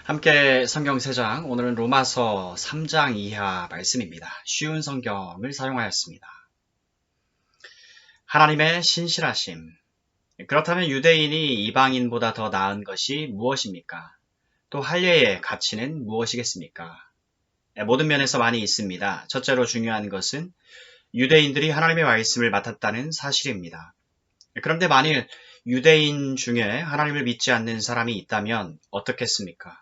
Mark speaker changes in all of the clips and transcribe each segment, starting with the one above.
Speaker 1: 함께 성경 3장, 오늘은 로마서 3장 이하 말씀입니다. 쉬운 성경을 사용하였습니다. 하나님의 신실하심. 그렇다면 유대인이 이방인보다 더 나은 것이 무엇입니까? 또 할례의 가치는 무엇이겠습니까? 모든 면에서 많이 있습니다. 첫째로 중요한 것은 유대인들이 하나님의 말씀을 맡았다는 사실입니다. 그런데 만일 유대인 중에 하나님을 믿지 않는 사람이 있다면 어떻겠습니까?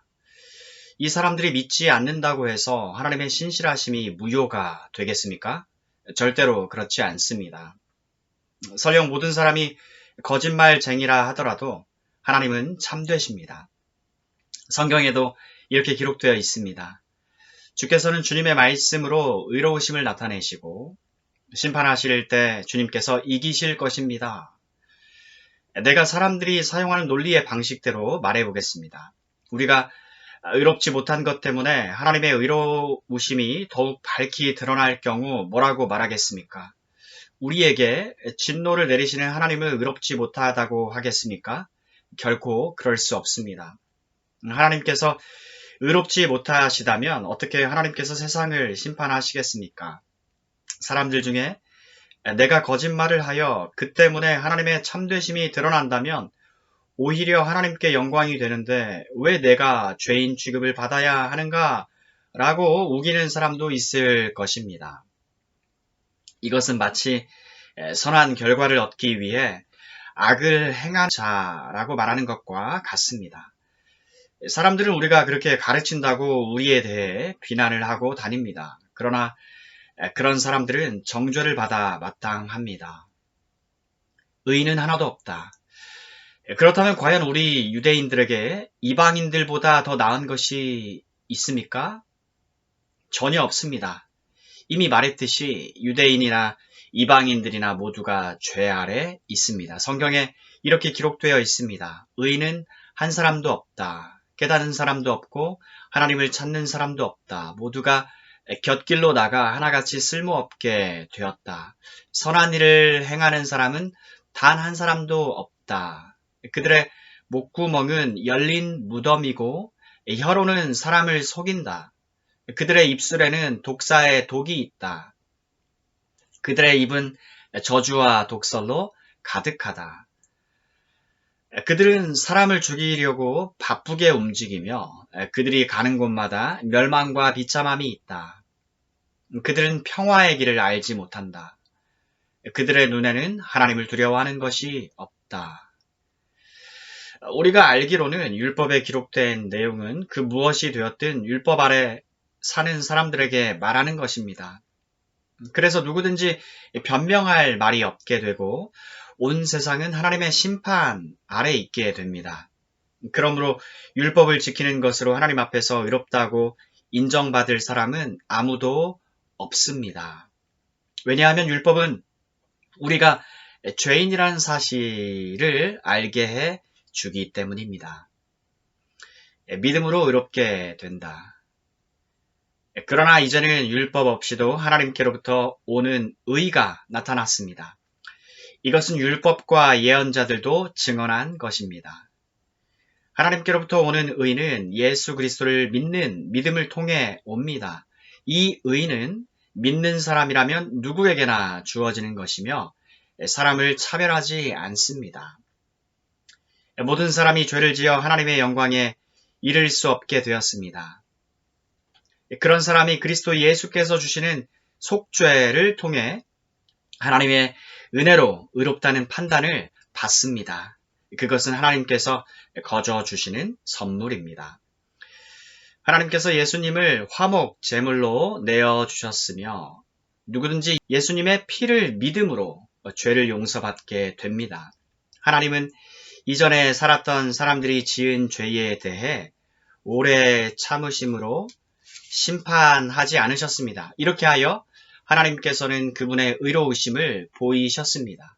Speaker 1: 이 사람들이 믿지 않는다고 해서 하나님의 신실하심이 무효가 되겠습니까? 절대로 그렇지 않습니다. 설령 모든 사람이 거짓말쟁이라 하더라도 하나님은 참되십니다. 성경에도 이렇게 기록되어 있습니다. 주께서는 주님의 말씀으로 의로우심을 나타내시고 심판하실 때 주님께서 이기실 것입니다. 내가 사람들이 사용하는 논리의 방식대로 말해보겠습니다. 우리가 의롭지 못한 것 때문에 하나님의 의로우심이 더욱 밝히 드러날 경우 뭐라고 말하겠습니까? 우리에게 진노를 내리시는 하나님을 의롭지 못하다고 하겠습니까? 결코 그럴 수 없습니다. 하나님께서 의롭지 못하시다면 어떻게 하나님께서 세상을 심판하시겠습니까? 사람들 중에 내가 거짓말을 하여 그 때문에 하나님의 참되심이 드러난다면 오히려 하나님께 영광이 되는데 왜 내가 죄인 취급을 받아야 하는가? 라고 우기는 사람도 있을 것입니다. 이것은 마치 선한 결과를 얻기 위해 악을 행한 자라고 말하는 것과 같습니다. 사람들은 우리가 그렇게 가르친다고 우리에 대해 비난을 하고 다닙니다. 그러나 그런 사람들은 정죄를 받아 마땅합니다. 의인은 하나도 없다. 그렇다면 과연 우리 유대인들에게 이방인들보다 더 나은 것이 있습니까? 전혀 없습니다. 이미 말했듯이 유대인이나 이방인들이나 모두가 죄 아래 있습니다. 성경에 이렇게 기록되어 있습니다. 의인은 한 사람도 없다. 깨닫는 사람도 없고 하나님을 찾는 사람도 없다. 모두가 곁길로 나가 하나같이 쓸모없게 되었다. 선한 일을 행하는 사람은 단 한 사람도 없다. 그들의 목구멍은 열린 무덤이고 혀로는 사람을 속인다. 그들의 입술에는 독사의 독이 있다. 그들의 입은 저주와 독설로 가득하다. 그들은 사람을 죽이려고 바쁘게 움직이며 그들이 가는 곳마다 멸망과 비참함이 있다. 그들은 평화의 길을 알지 못한다. 그들의 눈에는 하나님을 두려워하는 것이 없다. 우리가 알기로는 율법에 기록된 내용은 그 무엇이 되었든 율법 아래 사는 사람들에게 말하는 것입니다. 그래서 누구든지 변명할 말이 없게 되고 온 세상은 하나님의 심판 아래 있게 됩니다. 그러므로 율법을 지키는 것으로 하나님 앞에서 의롭다고 인정받을 사람은 아무도 없습니다. 왜냐하면 율법은 우리가 죄인이라는 사실을 알게 해 주기 때문입니다. 믿음으로 의롭게 된다. 그러나 이제는 율법 없이도 하나님께로부터 오는 의가 나타났습니다. 이것은 율법과 예언자들도 증언한 것입니다. 하나님께로부터 오는 의는 예수 그리스도를 믿는 믿음을 통해 옵니다. 이 의는 믿는 사람이라면 누구에게나 주어지는 것이며 사람을 차별하지 않습니다. 모든 사람이 죄를 지어 하나님의 영광에 이를 수 없게 되었습니다. 그런 사람이 그리스도 예수께서 주시는 속죄를 통해 하나님의 은혜로 의롭다는 판단을 받습니다. 그것은 하나님께서 거저 주시는 선물입니다. 하나님께서 예수님을 화목 제물로 내어주셨으며 누구든지 예수님의 피를 믿음으로 죄를 용서받게 됩니다. 하나님은 이전에 살았던 사람들이 지은 죄에 대해 오래 참으심으로 심판하지 않으셨습니다. 이렇게 하여 하나님께서는 그분의 의로우심을 보이셨습니다.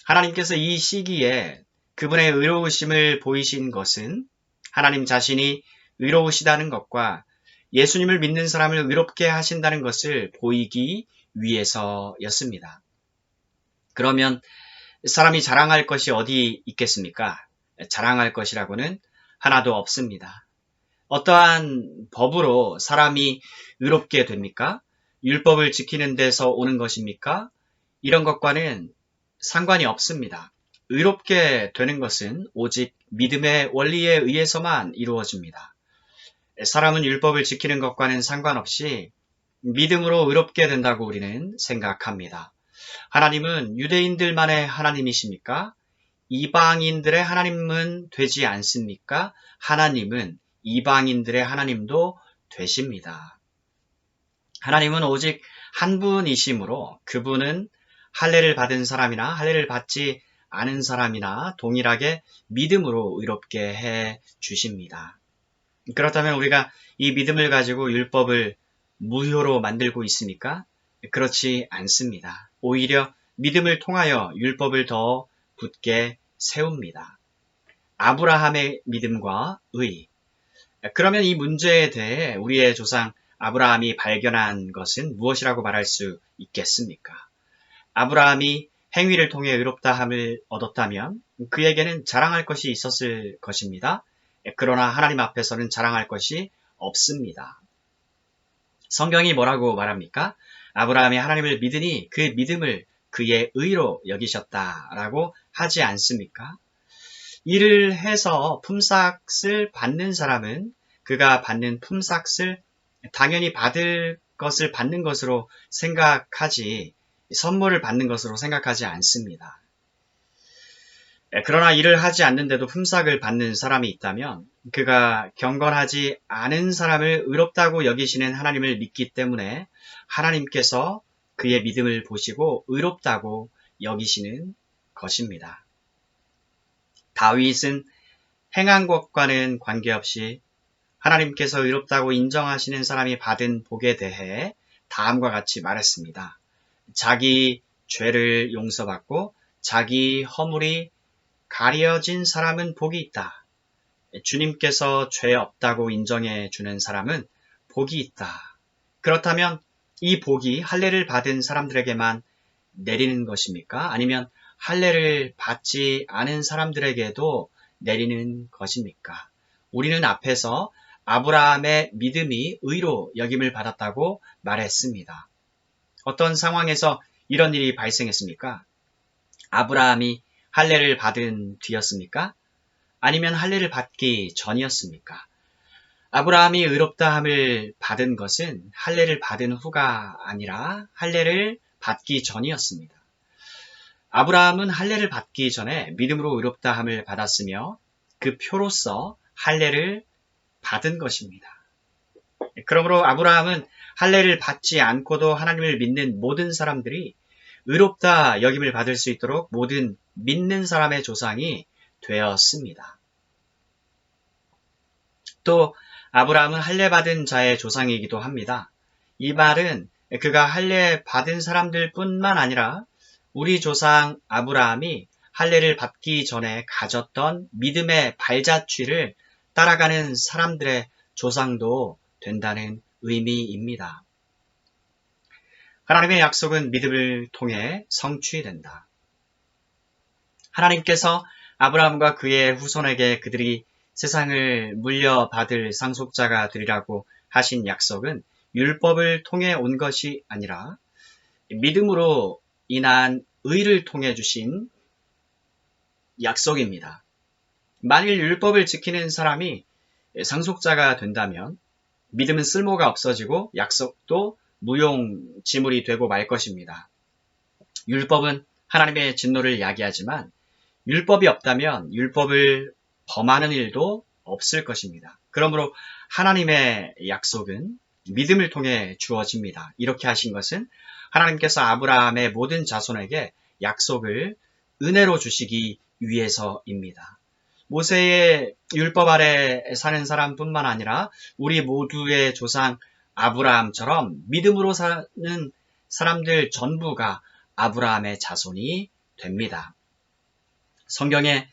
Speaker 1: 하나님께서 이 시기에 그분의 의로우심을 보이신 것은 하나님 자신이 의로우시다는 것과 예수님을 믿는 사람을 의롭게 하신다는 것을 보이기 위해서였습니다. 그러면 사람이 자랑할 것이 어디 있겠습니까? 자랑할 것이라고는 하나도 없습니다. 어떠한 법으로 사람이 의롭게 됩니까? 율법을 지키는 데서 오는 것입니까? 이런 것과는 상관이 없습니다. 의롭게 되는 것은 오직 믿음의 원리에 의해서만 이루어집니다. 사람은 율법을 지키는 것과는 상관없이 믿음으로 의롭게 된다고 우리는 생각합니다. 하나님은 유대인들만의 하나님이십니까? 이방인들의 하나님은 되지 않습니까? 하나님은 이방인들의 하나님도 되십니다. 하나님은 오직 한 분이시므로 그분은 할례를 받은 사람이나 할례를 받지 않은 사람이나 동일하게 믿음으로 의롭게 해 주십니다. 그렇다면 우리가 이 믿음을 가지고 율법을 무효로 만들고 있습니까? 그렇지 않습니다. 오히려 믿음을 통하여 율법을 더 굳게 세웁니다. 아브라함의 믿음과 의. 그러면 이 문제에 대해 우리의 조상 아브라함이 발견한 것은 무엇이라고 말할 수 있겠습니까? 아브라함이 행위를 통해 의롭다함을 얻었다면 그에게는 자랑할 것이 있었을 것입니다. 그러나 하나님 앞에서는 자랑할 것이 없습니다. 성경이 뭐라고 말합니까? 아브라함이 하나님을 믿으니 그 믿음을 그의 의로 여기셨다라고 하지 않습니까? 일을 해서 품삯을 받는 사람은 그가 받는 품삯을 당연히 받을 것을 받는 것으로 생각하지 선물을 받는 것으로 생각하지 않습니다. 그러나 일을 하지 않는데도 품삯을 받는 사람이 있다면 그가 경건하지 않은 사람을 의롭다고 여기시는 하나님을 믿기 때문에 하나님께서 그의 믿음을 보시고 의롭다고 여기시는 것입니다. 다윗은 행한 것과는 관계없이 하나님께서 의롭다고 인정하시는 사람이 받은 복에 대해 다음과 같이 말했습니다. 자기 죄를 용서받고 자기 허물이 가려진 사람은 복이 있다. 주님께서 죄 없다고 인정해 주는 사람은 복이 있다. 그렇다면 이 복이 할례를 받은 사람들에게만 내리는 것입니까? 아니면 할례를 받지 않은 사람들에게도 내리는 것입니까? 우리는 앞에서 아브라함의 믿음이 의로 여김을 받았다고 말했습니다. 어떤 상황에서 이런 일이 발생했습니까? 아브라함이 할례를 받은 뒤였습니까? 아니면 할례를 받기 전이었습니까? 아브라함이 의롭다함을 받은 것은 할례를 받은 후가 아니라 할례를 받기 전이었습니다. 아브라함은 할례를 받기 전에 믿음으로 의롭다함을 받았으며 그 표로서 할례를 받은 것입니다. 그러므로 아브라함은 할례를 받지 않고도 하나님을 믿는 모든 사람들이 의롭다 여김을 받을 수 있도록 모든 믿는 사람의 조상이 되었습니다. 또 아브라함은 할례 받은 자의 조상이기도 합니다. 이 말은 그가 할례 받은 사람들 뿐만 아니라 우리 조상 아브라함이 할례를 받기 전에 가졌던 믿음의 발자취를 따라가는 사람들의 조상도 된다는 의미입니다. 하나님의 약속은 믿음을 통해 성취된다. 하나님께서 아브라함과 그의 후손에게 그들이 세상을 물려받을 상속자가 되리라고 하신 약속은 율법을 통해 온 것이 아니라 믿음으로 인한 의를 통해 주신 약속입니다. 만일 율법을 지키는 사람이 상속자가 된다면 믿음은 쓸모가 없어지고 약속도 무용지물이 되고 말 것입니다. 율법은 하나님의 진노를 야기하지만 율법이 없다면 율법을 범하는 일도 없을 것입니다. 그러므로 하나님의 약속은 믿음을 통해 주어집니다. 이렇게 하신 것은 하나님께서 아브라함의 모든 자손에게 약속을 은혜로 주시기 위해서입니다. 모세의 율법 아래 사는 사람뿐만 아니라 우리 모두의 조상 아브라함처럼 믿음으로 사는 사람들 전부가 아브라함의 자손이 됩니다. 성경에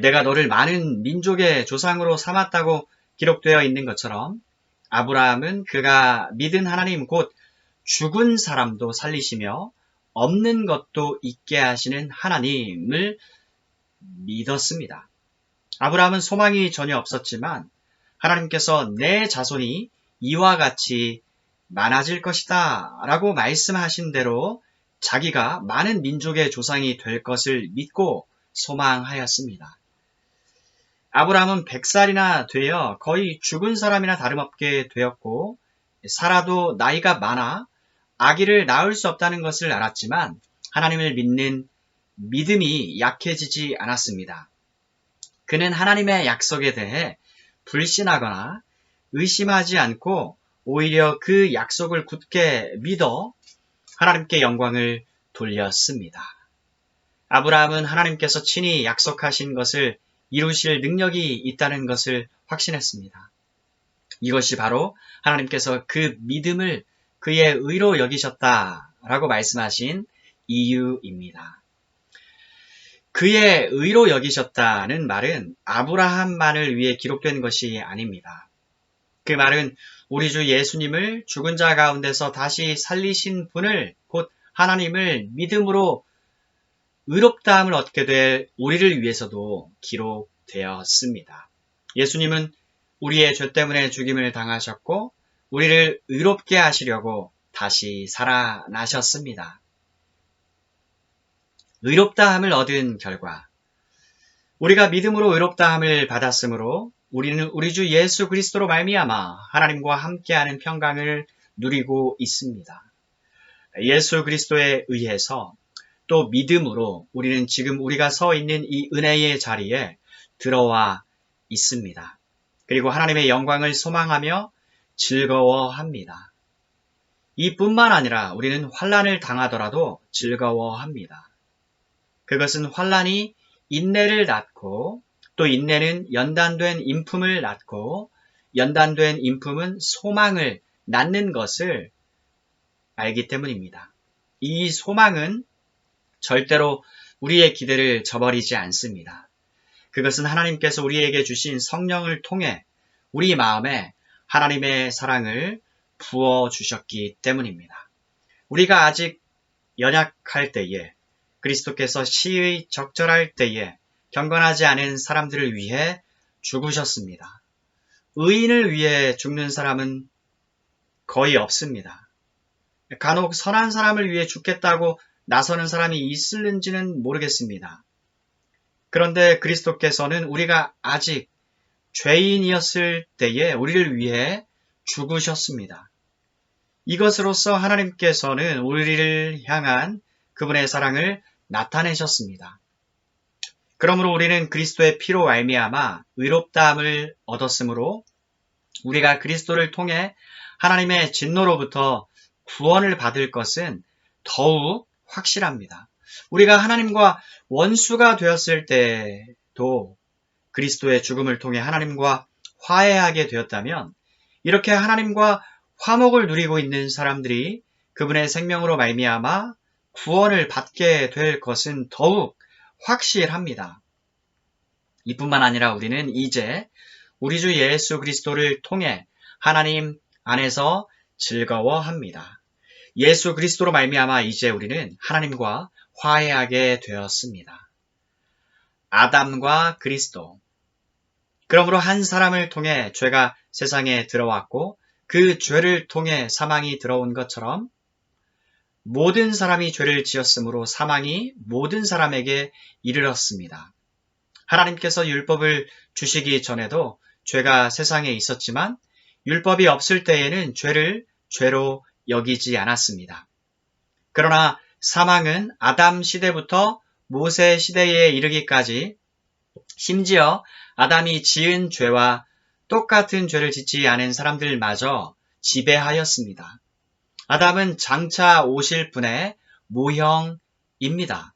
Speaker 1: 내가 너를 많은 민족의 조상으로 삼았다고 기록되어 있는 것처럼 아브라함은 그가 믿은 하나님 곧 죽은 사람도 살리시며 없는 것도 있게 하시는 하나님을 믿었습니다. 아브라함은 소망이 전혀 없었지만 하나님께서 내 자손이 이와 같이 많아질 것이다 라고 말씀하신 대로 자기가 많은 민족의 조상이 될 것을 믿고 소망하였습니다. 아브라함은 100살이나 되어 거의 죽은 사람이나 다름없게 되었고 살아도 나이가 많아 아기를 낳을 수 없다는 것을 알았지만 하나님을 믿는 믿음이 약해지지 않았습니다. 그는 하나님의 약속에 대해 불신하거나 의심하지 않고 오히려 그 약속을 굳게 믿어 하나님께 영광을 돌렸습니다. 아브라함은 하나님께서 친히 약속하신 것을 이루실 능력이 있다는 것을 확신했습니다. 이것이 바로 하나님께서 그 믿음을 그의 의로 여기셨다라고 말씀하신 이유입니다. 그의 의로 여기셨다는 말은 아브라함만을 위해 기록된 것이 아닙니다. 그 말은 우리 주 예수님을 죽은 자 가운데서 다시 살리신 분을 곧 하나님을 믿음으로 의롭다함을 얻게 될 우리를 위해서도 기록되었습니다. 예수님은 우리의 죄 때문에 죽임을 당하셨고 우리를 의롭게 하시려고 다시 살아나셨습니다. 의롭다함을 얻은 결과 우리가 믿음으로 의롭다함을 받았으므로 우리는 우리 주 예수 그리스도로 말미암아 하나님과 함께하는 평강을 누리고 있습니다. 예수 그리스도에 의해서 또 믿음으로 우리는 지금 우리가 서 있는 이 은혜의 자리에 들어와 있습니다. 그리고 하나님의 영광을 소망하며 즐거워합니다. 이뿐만 아니라 우리는 환난을 당하더라도 즐거워합니다. 그것은 환난이 인내를 낳고 또 인내는 연단된 인품을 낳고 연단된 인품은 소망을 낳는 것을 알기 때문입니다. 이 소망은 절대로 우리의 기대를 저버리지 않습니다. 그것은 하나님께서 우리에게 주신 성령을 통해 우리 마음에 하나님의 사랑을 부어주셨기 때문입니다. 우리가 아직 연약할 때에 그리스도께서 시의 적절할 때에 경건하지 않은 사람들을 위해 죽으셨습니다. 의인을 위해 죽는 사람은 거의 없습니다. 간혹 선한 사람을 위해 죽겠다고 나서는 사람이 있을는지는 모르겠습니다. 그런데 그리스도께서는 우리가 아직 죄인이었을 때에 우리를 위해 죽으셨습니다. 이것으로써 하나님께서는 우리를 향한 그분의 사랑을 나타내셨습니다. 그러므로 우리는 그리스도의 피로 말미암아 의롭다함을 얻었으므로 우리가 그리스도를 통해 하나님의 진노로부터 구원을 받을 것은 더욱 확실합니다. 우리가 하나님과 원수가 되었을 때도 그리스도의 죽음을 통해 하나님과 화해하게 되었다면 이렇게 하나님과 화목을 누리고 있는 사람들이 그분의 생명으로 말미암아 구원을 받게 될 것은 더욱 확실합니다. 이뿐만 아니라 우리는 이제 우리 주 예수 그리스도를 통해 하나님 안에서 즐거워합니다. 예수 그리스도로 말미암아 이제 우리는 하나님과 화해하게 되었습니다. 아담과 그리스도. 그러므로 한 사람을 통해 죄가 세상에 들어왔고 그 죄를 통해 사망이 들어온 것처럼 모든 사람이 죄를 지었으므로 사망이 모든 사람에게 이르렀습니다. 하나님께서 율법을 주시기 전에도 죄가 세상에 있었지만 율법이 없을 때에는 죄를 죄로 여기지 않았습니다. 그러나 사망은 아담 시대부터 모세 시대에 이르기까지 심지어 아담이 지은 죄와 똑같은 죄를 짓지 않은 사람들마저 지배하였습니다. 아담은 장차 오실 분의 모형입니다.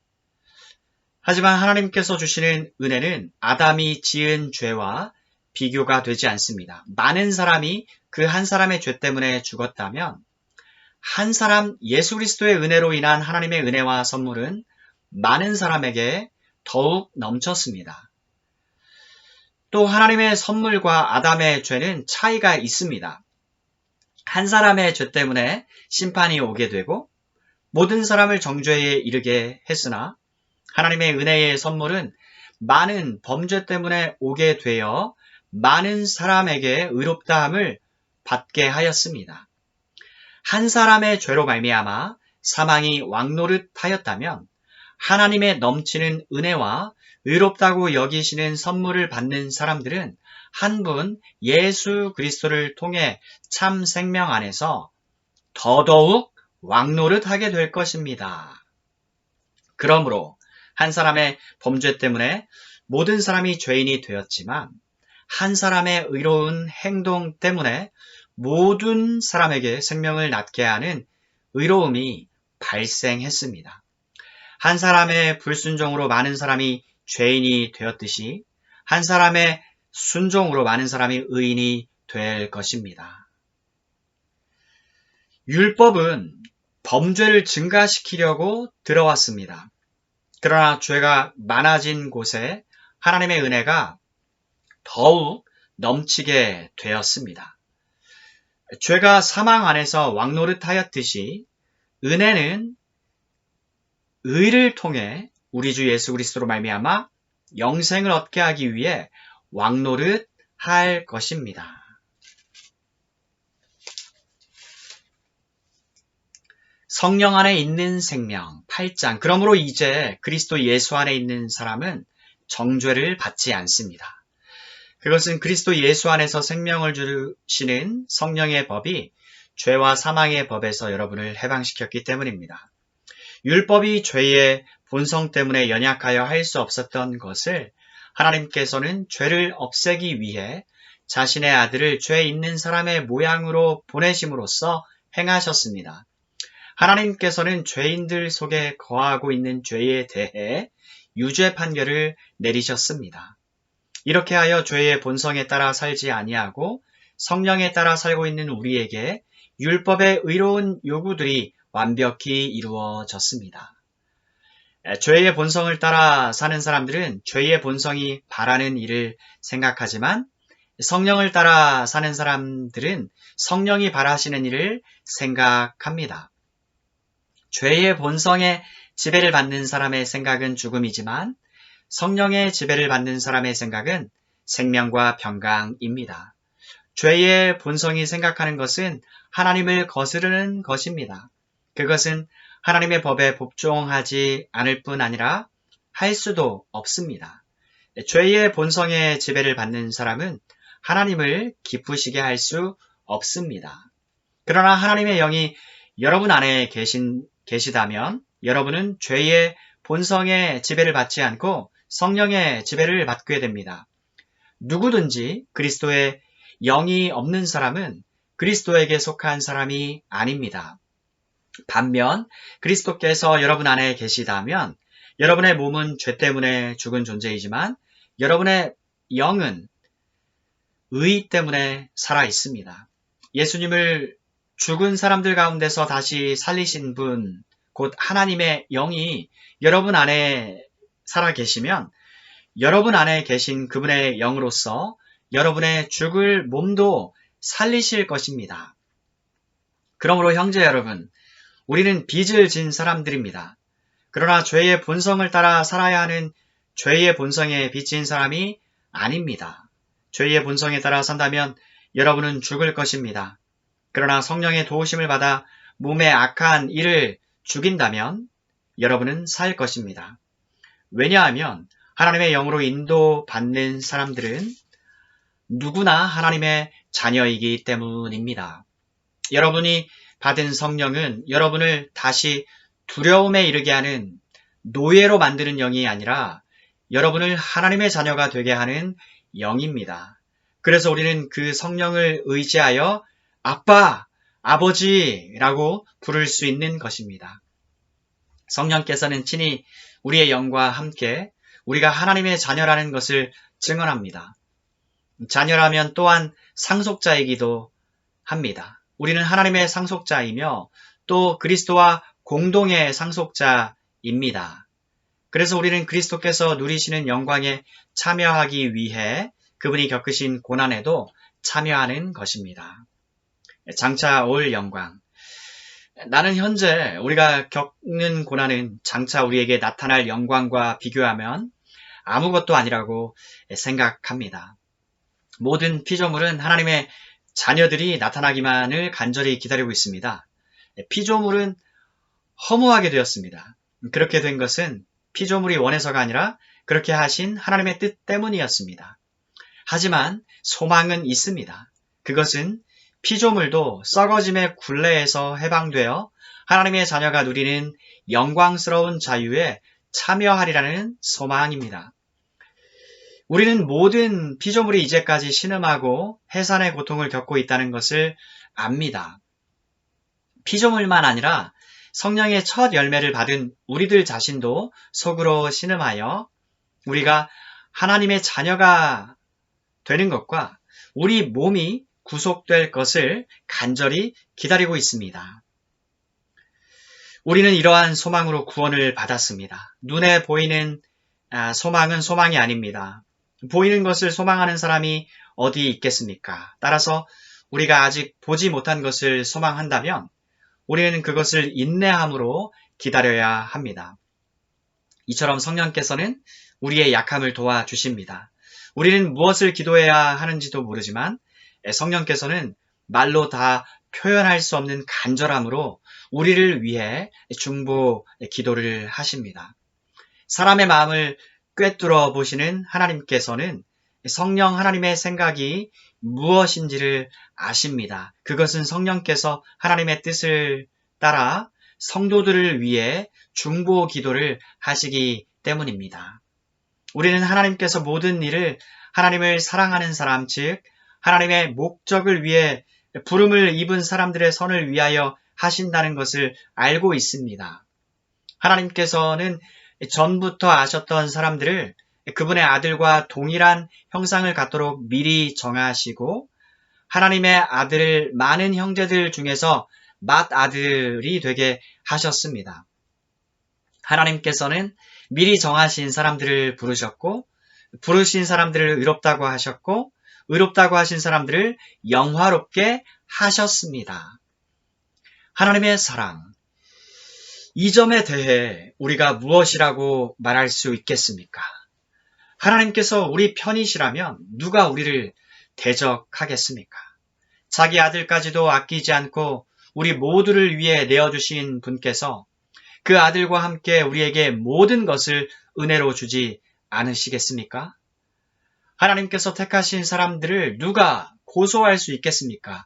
Speaker 1: 하지만 하나님께서 주시는 은혜는 아담이 지은 죄와 비교가 되지 않습니다. 많은 사람이 그 한 사람의 죄 때문에 죽었다면 한 사람 예수 그리스도의 은혜로 인한 하나님의 은혜와 선물은 많은 사람에게 더욱 넘쳤습니다. 또 하나님의 선물과 아담의 죄는 차이가 있습니다. 한 사람의 죄 때문에 심판이 오게 되고 모든 사람을 정죄에 이르게 했으나 하나님의 은혜의 선물은 많은 범죄 때문에 오게 되어 많은 사람에게 의롭다함을 받게 하였습니다. 한 사람의 죄로 말미암아 사망이 왕노릇하였다면 하나님의 넘치는 은혜와 의롭다고 여기시는 선물을 받는 사람들은 한 분 예수 그리스도를 통해 참 생명 안에서 더더욱 왕노릇하게 될 것입니다. 그러므로 한 사람의 범죄 때문에 모든 사람이 죄인이 되었지만 한 사람의 의로운 행동 때문에 모든 사람에게 생명을 낳게 하는 의로움이 발생했습니다. 한 사람의 불순종으로 많은 사람이 죄인이 되었듯이 한 사람의 순종으로 많은 사람이 의인이 될 것입니다. 율법은 범죄를 증가시키려고 들어왔습니다. 그러나 죄가 많아진 곳에 하나님의 은혜가 더욱 넘치게 되었습니다. 죄가 사망 안에서 왕노릇하였듯이 은혜는 의를 통해 우리 주 예수 그리스도로 말미암아 영생을 얻게 하기 위해 왕노릇할 것입니다. 성령 안에 있는 생명 8장. 그러므로 이제 그리스도 예수 안에 있는 사람은 정죄를 받지 않습니다. 그것은 그리스도 예수 안에서 생명을 주시는 성령의 법이 죄와 사망의 법에서 여러분을 해방시켰기 때문입니다. 율법이 죄의 본성 때문에 연약하여 할 수 없었던 것을 하나님께서는 죄를 없애기 위해 자신의 아들을 죄 있는 사람의 모양으로 보내심으로써 행하셨습니다. 하나님께서는 죄인들 속에 거하고 있는 죄에 대해 유죄 판결을 내리셨습니다. 이렇게 하여 죄의 본성에 따라 살지 아니하고 성령에 따라 살고 있는 우리에게 율법의 의로운 요구들이 완벽히 이루어졌습니다. 죄의 본성을 따라 사는 사람들은 죄의 본성이 바라는 일을 생각하지만 성령을 따라 사는 사람들은 성령이 바라시는 일을 생각합니다. 죄의 본성에 지배를 받는 사람의 생각은 죽음이지만 성령의 지배를 받는 사람의 생각은 생명과 평강입니다. 죄의 본성이 생각하는 것은 하나님을 거스르는 것입니다. 그것은 하나님의 법에 복종하지 않을 뿐 아니라 할 수도 없습니다. 죄의 본성의 지배를 받는 사람은 하나님을 기쁘시게 할 수 없습니다. 그러나 하나님의 영이 여러분 안에 계시다면 여러분은 죄의 본성의 지배를 받지 않고 성령의 지배를 받게 됩니다. 누구든지 그리스도의 영이 없는 사람은 그리스도에게 속한 사람이 아닙니다. 반면 그리스도께서 여러분 안에 계시다면 여러분의 몸은 죄 때문에 죽은 존재이지만 여러분의 영은 의 때문에 살아 있습니다. 예수님을 죽은 사람들 가운데서 다시 살리신 분, 곧 하나님의 영이 여러분 안에 살아 계시면 여러분 안에 계신 그분의 영으로서 여러분의 죽을 몸도 살리실 것입니다. 그러므로 형제 여러분, 우리는 빚을 진 사람들입니다. 그러나 죄의 본성을 따라 살아야 하는 죄의 본성에 빚진 사람이 아닙니다. 죄의 본성에 따라 산다면 여러분은 죽을 것입니다. 그러나 성령의 도우심을 받아 몸의 악한 일을 죽인다면 여러분은 살 것입니다. 왜냐하면 하나님의 영으로 인도받는 사람들은 누구나 하나님의 자녀이기 때문입니다. 여러분이 받은 성령은 여러분을 다시 두려움에 이르게 하는 노예로 만드는 영이 아니라 여러분을 하나님의 자녀가 되게 하는 영입니다. 그래서 우리는 그 성령을 의지하여 아빠, 아버지라고 부를 수 있는 것입니다. 성령께서는 친히 우리의 영과 함께 우리가 하나님의 자녀라는 것을 증언합니다. 자녀라면 또한 상속자이기도 합니다. 우리는 하나님의 상속자이며 또 그리스도와 공동의 상속자입니다. 그래서 우리는 그리스도께서 누리시는 영광에 참여하기 위해 그분이 겪으신 고난에도 참여하는 것입니다. 장차 올 영광. 나는 현재 우리가 겪는 고난은 장차 우리에게 나타날 영광과 비교하면 아무것도 아니라고 생각합니다. 모든 피조물은 하나님의 자녀들이 나타나기만을 간절히 기다리고 있습니다. 피조물은 허무하게 되었습니다. 그렇게 된 것은 피조물이 원해서가 아니라 그렇게 하신 하나님의 뜻 때문이었습니다. 하지만 소망은 있습니다. 그것은 피조물도 썩어짐의 굴레에서 해방되어 하나님의 자녀가 누리는 영광스러운 자유에 참여하리라는 소망입니다. 우리는 모든 피조물이 이제까지 신음하고 해산의 고통을 겪고 있다는 것을 압니다. 피조물만 아니라 성령의 첫 열매를 받은 우리들 자신도 속으로 신음하여 우리가 하나님의 자녀가 되는 것과 우리 몸이 구속될 것을 간절히 기다리고 있습니다. 우리는 이러한 소망으로 구원을 받았습니다. 눈에 보이는 소망은 소망이 아닙니다. 보이는 것을 소망하는 사람이 어디 있겠습니까? 따라서 우리가 아직 보지 못한 것을 소망한다면 우리는 그것을 인내함으로 기다려야 합니다. 이처럼 성령께서는 우리의 약함을 도와주십니다. 우리는 무엇을 기도해야 하는지도 모르지만 성령께서는 말로 다 표현할 수 없는 간절함으로 우리를 위해 중보 기도를 하십니다. 사람의 마음을 꿰뚫어 보시는 하나님께서는 성령 하나님의 생각이 무엇인지를 아십니다. 그것은 성령께서 하나님의 뜻을 따라 성도들을 위해 중보 기도를 하시기 때문입니다. 우리는 하나님께서 모든 일을 하나님을 사랑하는 사람, 즉 하나님의 목적을 위해 부름을 입은 사람들의 선을 위하여 하신다는 것을 알고 있습니다. 하나님께서는 전부터 아셨던 사람들을 그분의 아들과 동일한 형상을 갖도록 미리 정하시고 하나님의 아들을 많은 형제들 중에서 맏아들이 되게 하셨습니다. 하나님께서는 미리 정하신 사람들을 부르셨고 부르신 사람들을 의롭다고 하셨고 의롭다고 하신 사람들을 영화롭게 하셨습니다. 하나님의 사랑, 이 점에 대해 우리가 무엇이라고 말할 수 있겠습니까? 하나님께서 우리 편이시라면 누가 우리를 대적하겠습니까? 자기 아들까지도 아끼지 않고 우리 모두를 위해 내어주신 분께서 그 아들과 함께 우리에게 모든 것을 은혜로 주지 않으시겠습니까? 하나님께서 택하신 사람들을 누가 고소할 수 있겠습니까?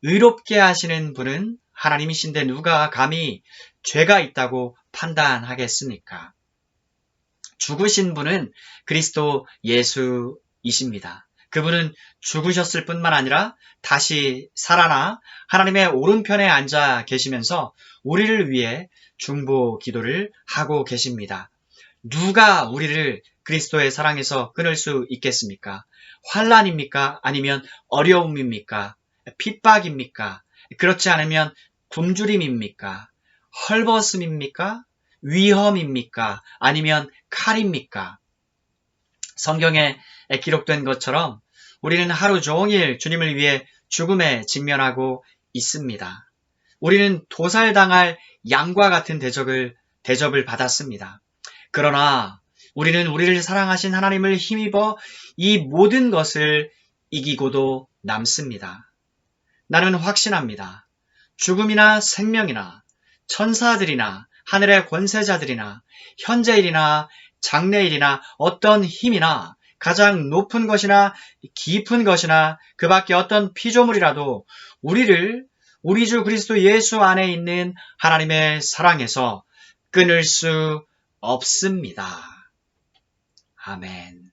Speaker 1: 의롭게 하시는 분은 하나님이신데 누가 감히 죄가 있다고 판단하겠습니까? 죽으신 분은 그리스도 예수이십니다. 그분은 죽으셨을 뿐만 아니라 다시 살아나 하나님의 오른편에 앉아 계시면서 우리를 위해 중보 기도를 하고 계십니다. 누가 우리를 그리스도의 사랑에서 끊을 수 있겠습니까? 환난입니까? 아니면 어려움입니까? 핍박입니까? 그렇지 않으면 굶주림입니까? 헐벗음입니까? 위험입니까? 아니면 칼입니까? 성경에 기록된 것처럼 우리는 하루 종일 주님을 위해 죽음에 직면하고 있습니다. 우리는 도살당할 양과 같은 대접을 받았습니다. 그러나 우리는 우리를 사랑하신 하나님을 힘입어 이 모든 것을 이기고도 남습니다. 나는 확신합니다. 죽음이나 생명이나 천사들이나 하늘의 권세자들이나 현재일이나 장래일이나 어떤 힘이나 가장 높은 것이나 깊은 것이나 그 밖에 어떤 피조물이라도 우리를 우리 주 그리스도 예수 안에 있는 하나님의 사랑에서 끊을 수 없습니다. 아멘.